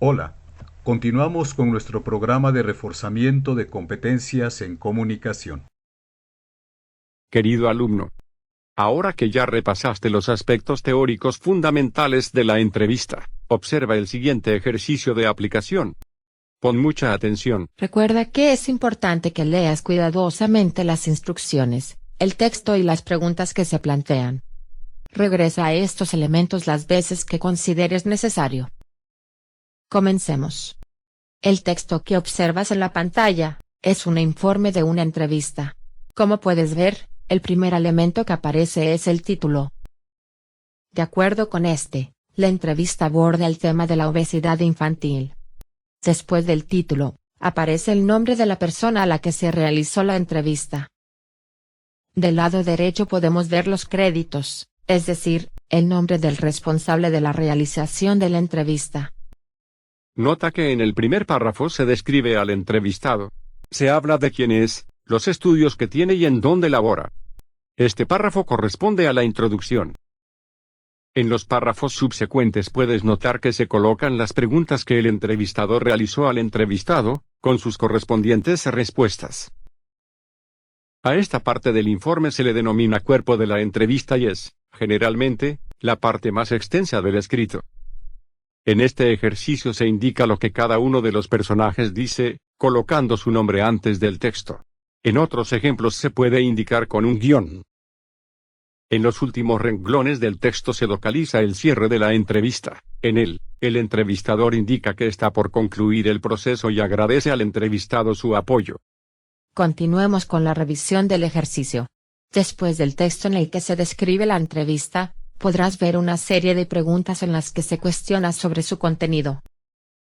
Hola, continuamos con nuestro programa de reforzamiento de competencias en comunicación. Querido alumno, ahora que ya repasaste los aspectos teóricos fundamentales de la entrevista, observa el siguiente ejercicio de aplicación. Pon mucha atención. Recuerda que es importante que leas cuidadosamente las instrucciones, el texto y las preguntas que se plantean. Regresa a estos elementos las veces que consideres necesario. Comencemos. El texto que observas en la pantalla es un informe de una entrevista. Como puedes ver, el primer elemento que aparece es el título. De acuerdo con este, la entrevista aborda el tema de la obesidad infantil. Después del título, aparece el nombre de la persona a la que se realizó la entrevista. Del lado derecho podemos ver los créditos, es decir, el nombre del responsable de la realización de la entrevista. Nota que en el primer párrafo se describe al entrevistado. Se habla de quién es, los estudios que tiene y en dónde labora. Este párrafo corresponde a la introducción. En los párrafos subsecuentes puedes notar que se colocan las preguntas que el entrevistador realizó al entrevistado, con sus correspondientes respuestas. A esta parte del informe se le denomina cuerpo de la entrevista y es, generalmente, la parte más extensa del escrito. En este ejercicio se indica lo que cada uno de los personajes dice, colocando su nombre antes del texto. En otros ejemplos se puede indicar con un guión. En los últimos renglones del texto se localiza el cierre de la entrevista. En él, el entrevistador indica que está por concluir el proceso y agradece al entrevistado su apoyo. Continuemos con la revisión del ejercicio. Después del texto en el que se describe la entrevista, podrás ver una serie de preguntas en las que se cuestiona sobre su contenido.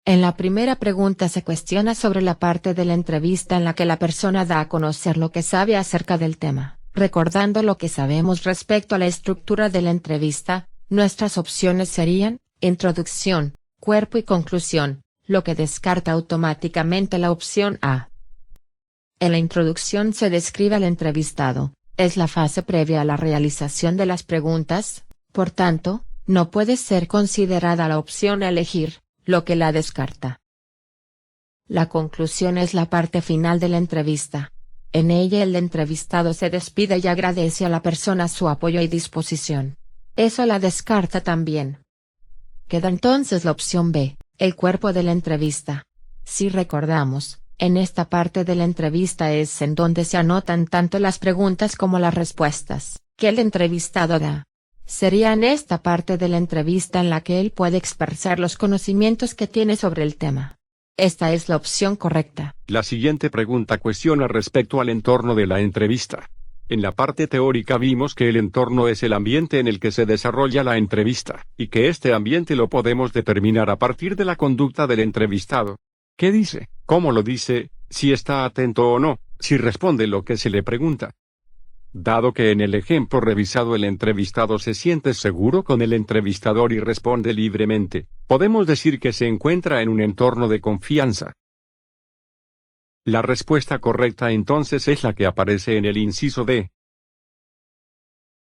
En la primera pregunta se cuestiona sobre la parte de la entrevista en la que la persona da a conocer lo que sabe acerca del tema. Recordando lo que sabemos respecto a la estructura de la entrevista, nuestras opciones serían, introducción, cuerpo y conclusión, lo que descarta automáticamente la opción A. En la introducción se describe al entrevistado, es la fase previa a la realización de las preguntas, por tanto, no puede ser considerada la opción a elegir, lo que la descarta. La conclusión es la parte final de la entrevista. En ella el entrevistado se despide y agradece a la persona su apoyo y disposición. Eso la descarta también. Queda entonces la opción B, el cuerpo de la entrevista. Si recordamos, en esta parte de la entrevista es en donde se anotan tanto las preguntas como las respuestas que el entrevistado da. Sería en esta parte de la entrevista en la que él puede expresar los conocimientos que tiene sobre el tema. Esta es la opción correcta. La siguiente pregunta cuestiona respecto al entorno de la entrevista. En la parte teórica vimos que el entorno es el ambiente en el que se desarrolla la entrevista, y que este ambiente lo podemos determinar a partir de la conducta del entrevistado. ¿Qué dice? ¿Cómo lo dice? Si está atento o no, si responde lo que se le pregunta. Dado que en el ejemplo revisado el entrevistado se siente seguro con el entrevistador y responde libremente, podemos decir que se encuentra en un entorno de confianza. La respuesta correcta entonces es la que aparece en el inciso D.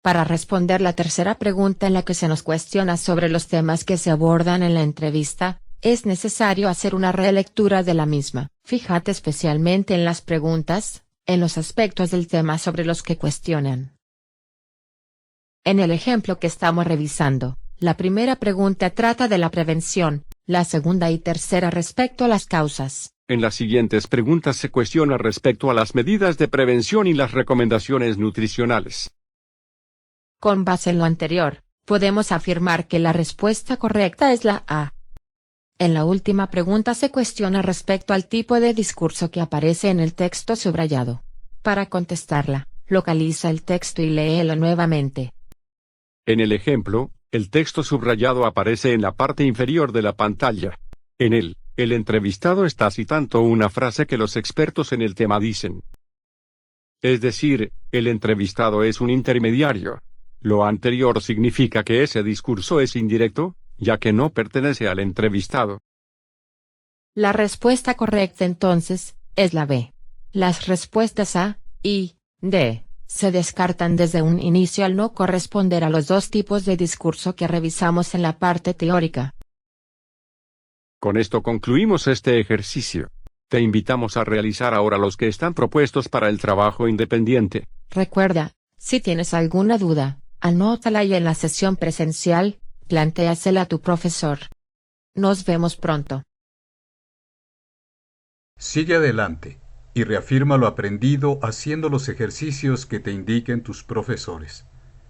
Para responder la tercera pregunta en la que se nos cuestiona sobre los temas que se abordan en la entrevista, es necesario hacer una relectura de la misma. Fíjate especialmente en las preguntas, en los aspectos del tema sobre los que cuestionan. En el ejemplo que estamos revisando, la primera pregunta trata de la prevención, la segunda y tercera respecto a las causas. En las siguientes preguntas se cuestiona respecto a las medidas de prevención y las recomendaciones nutricionales. Con base en lo anterior, podemos afirmar que la respuesta correcta es la A. En la última pregunta se cuestiona respecto al tipo de discurso que aparece en el texto subrayado. Para contestarla, localiza el texto y léelo nuevamente. En el ejemplo, el texto subrayado aparece en la parte inferior de la pantalla. En él, el entrevistado está citando una frase que los expertos en el tema dicen. Es decir, el entrevistado es un intermediario. Lo anterior significa que ese discurso es indirecto, ya que no pertenece al entrevistado. La respuesta correcta entonces, es la B. Las respuestas A, y D, se descartan desde un inicio al no corresponder a los dos tipos de discurso que revisamos en la parte teórica. Con esto concluimos este ejercicio. Te invitamos a realizar ahora los que están propuestos para el trabajo independiente. Recuerda, si tienes alguna duda, anótala y en la sesión presencial, plantéasela a tu profesor. Nos vemos pronto. Sigue adelante y reafirma lo aprendido haciendo los ejercicios que te indiquen tus profesores.